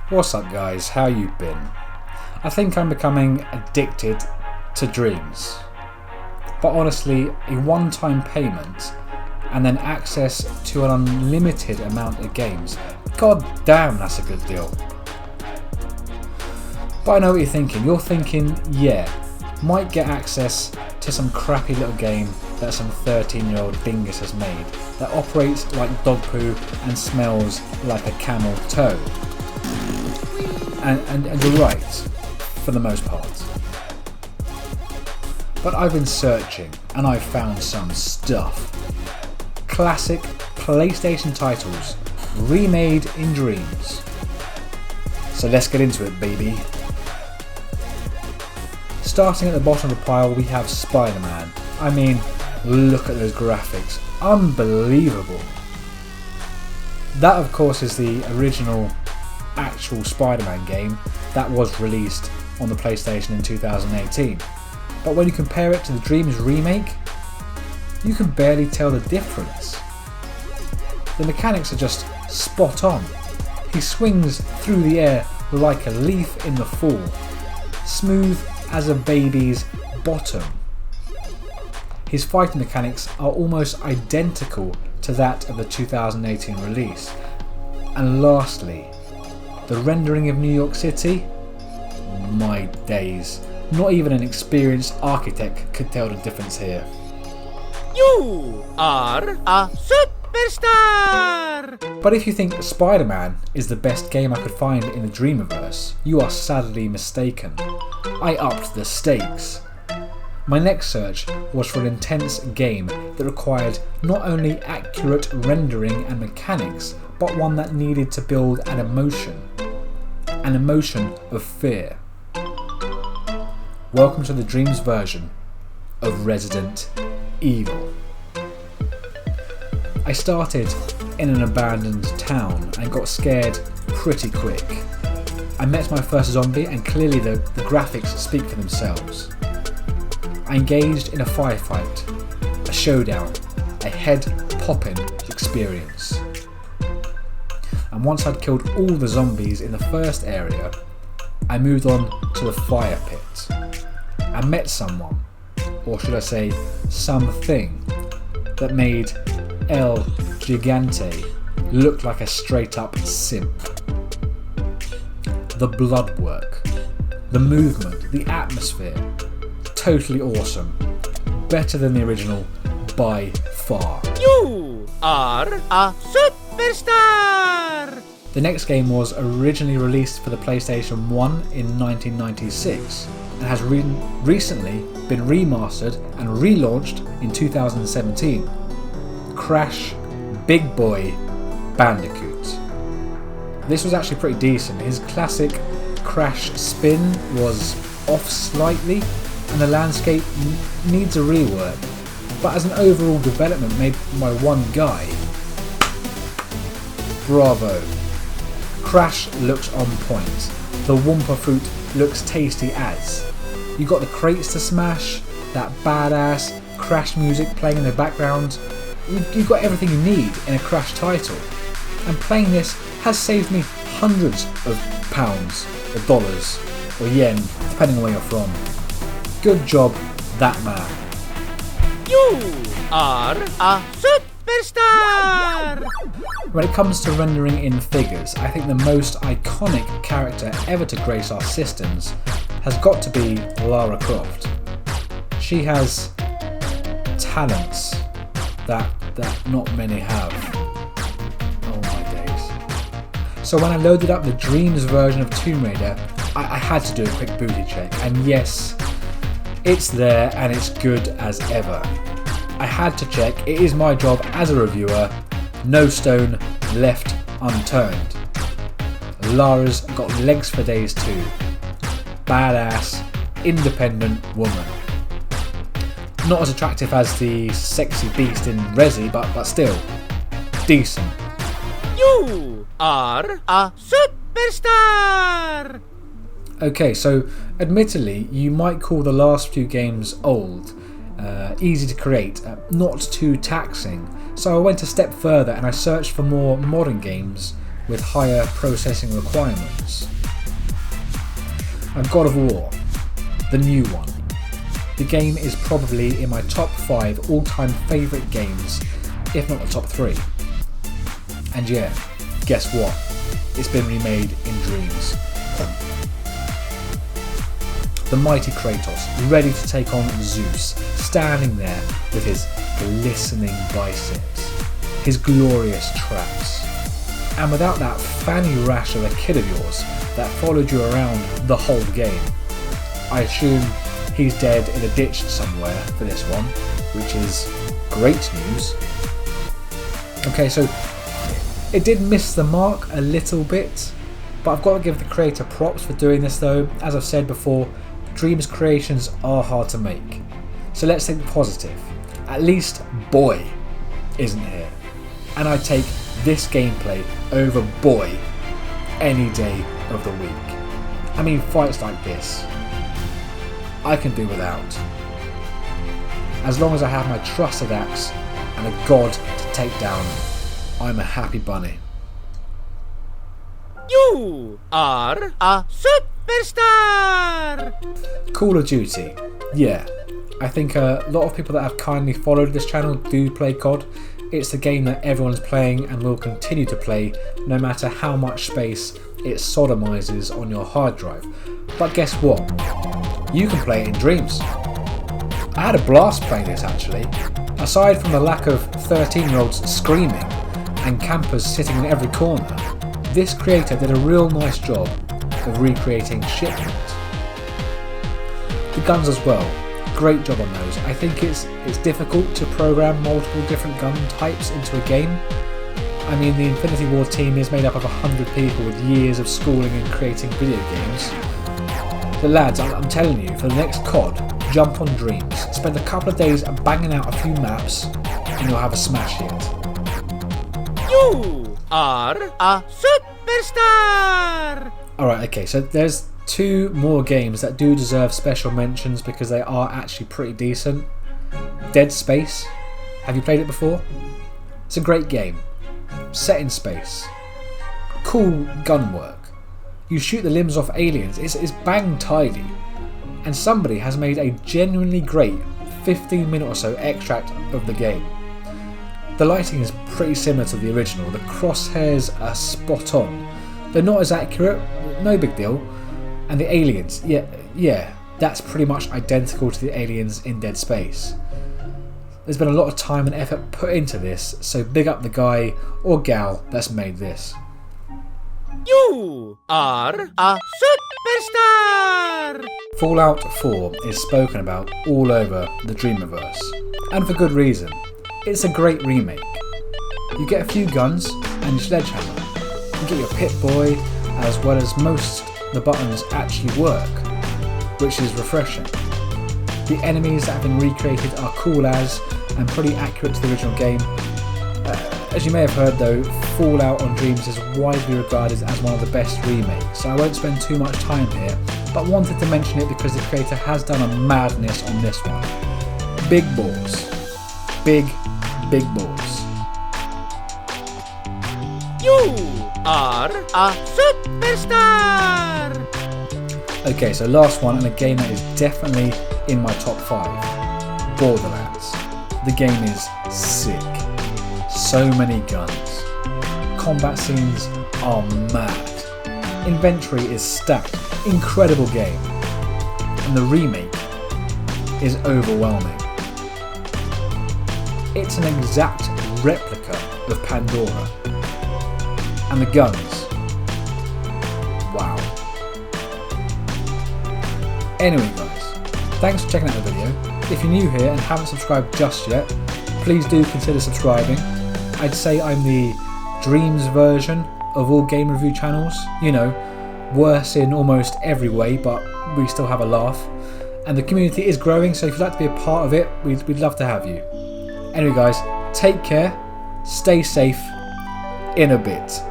What's up guys, how you been? I think I'm becoming addicted to dreams. But honestly, a one-time payment and then access to an unlimited amount of games, god damn that's a good deal. But I know what you're thinking. You're thinking, yeah, might get access to some crappy little game that some 13-year-old dingus has made that operates like dog poo and smells like a camel toe. And you're right, for the most part. But I've been searching and I've found some stuff. Classic PlayStation titles, remade in dreams. So let's get into it, baby. Starting at the bottom of the pile, we have Spiderman. I mean, look at those graphics. Unbelievable. That, of course, is the original actual Spider-Man game that was released on the PlayStation in 2018. But when you compare it to the Dreams remake, you can barely tell the difference. The mechanics are just spot on. He swings through the air like a leaf in the fall, smooth as a baby's bottom. His fighting mechanics are almost identical to that of the 2018 release. And lastly, the rendering of New York City? My days. Not even an experienced architect could tell the difference here. You are a superstar! But if you think Spider-Man is the best game I could find in the Dreamiverse, you are sadly mistaken. I upped the stakes. My next search was for an intense game that required not only accurate rendering and mechanics, but one that needed to build an emotion of fear. Welcome to the Dreams version of Resident Evil. I started in an abandoned town and got scared pretty quick. I met my first zombie and clearly the graphics speak for themselves. I engaged in a firefight, a showdown, a head-popping experience. And once I'd killed all the zombies in the first area, I moved on to the fire pit. I met someone, or should I say something, that made El Gigante look like a straight up simp. The blood work, the movement, the atmosphere, totally awesome. Better than the original by far. You are a superstar! The next game was originally released for the PlayStation 1 in 1996 and has recently been remastered and relaunched in 2017. Crash Big Boy Bandicoot. This was actually pretty decent. His classic Crash spin was off slightly and the landscape needs a rework, but as an overall development made by one guy, bravo. Crash looks on point. The Wumpa fruit looks tasty as. You got the crates to smash, that badass Crash music playing in the background. You've got everything you need in a Crash title. And playing this has saved me hundreds of pounds, or dollars, or yen, depending on where you're from. Good job, that man. You are a superstar! When it comes to rendering in figures, I think the most iconic character ever to grace our systems has got to be Lara Croft. She has talents that not many have. Oh my days. So when I loaded up the Dreams version of Tomb Raider, I had to do a quick booty check, and yes, it's there and it's good as ever. I had to check, it is my job as a reviewer, no stone left unturned. Lara's got legs for days too. Badass, independent woman. Not as attractive as the sexy beast in Resi, but still, decent. You are a superstar! Okay, so admittedly, you might call the last few games old, easy to create, not too taxing. So I went a step further and I searched for more modern games with higher processing requirements. And God of War, the new one. The game is probably in my top 5 all-time favourite games, if not the top 3. And yeah, guess what? It's been remade in Dreams. The mighty Kratos, ready to take on Zeus, standing there with his glistening biceps, his glorious traps, and without that fanny rash of a kid of yours that followed you around the whole game. I assume he's dead in a ditch somewhere for this one, which is great news. Okay, so it did miss the mark a little bit, but I've got to give the creator props for doing this though. As I've said before, Dreams creations are hard to make. So let's think positive. At least Boy isn't here. And I take this gameplay over Boy any day of the week. I mean, fights like this, I can do without. As long as I have my trusted axe and a god to take down, I'm a happy bunny. You are a superstar! Call of Duty. Yeah, I think a lot of people that have kindly followed this channel do play COD. It's the game that everyone's playing and will continue to play no matter how much space it sodomizes on your hard drive. But guess what? You can play it in Dreams. I had a blast playing this actually. Aside from the lack of 13-year-olds screaming and campers sitting in every corner, this creator did a real nice job of recreating Shipment. The guns as well, great job on those. I think it's difficult to program multiple different gun types into a game. I mean, the Infinity Ward team is made up of 100 people with years of schooling and creating video games. But lads, I'm telling you, for the next COD, jump on Dreams, spend a couple of days banging out a few maps, and you'll have a smash hit. You are a superstar! Alright, okay, so there's 2 more games that do deserve special mentions because they are actually pretty decent. Dead Space. Have you played it before? It's a great game. Set in space. Cool gun work. You shoot the limbs off aliens. It's bang tidy. And somebody has made a genuinely great 15-minute or so extract of the game. The lighting is pretty similar to the original. The crosshairs are spot on. They're not as accurate, no big deal. And the aliens, yeah, that's pretty much identical to the aliens in Dead Space. There's been a lot of time and effort put into this, so big up the guy or gal that's made this. You are a superstar! Fallout 4 is spoken about all over the Dreamiverse, and for good reason. It's a great remake. You get a few guns and your sledgehammer. You get your Pip-Boy, as well as most the buttons actually work, which is refreshing. The enemies that have been recreated are cool as and pretty accurate to the original game. As you may have heard though, Fallout on Dreams is widely regarded as one of the best remakes, so I won't spend too much time here, but wanted to mention it because the creator has done a madness on this one. Big balls. Big balls. You are a superstar! Okay, so last one, and a game that is definitely in my top 5. Borderlands. The game is sick. So many guns. Combat scenes are mad. Inventory is stacked. Incredible game. And the remake is overwhelming. It's an exact replica of Pandora. And the guns. Wow. Anyway guys, thanks for checking out the video. If you're new here and haven't subscribed just yet, please do consider subscribing. I'd say I'm the Dreams version of all game review channels. You know, worse in almost every way, but we still have a laugh. And the community is growing, so if you'd like to be a part of it, we'd love to have you. Anyway guys, take care, stay safe, Innabit.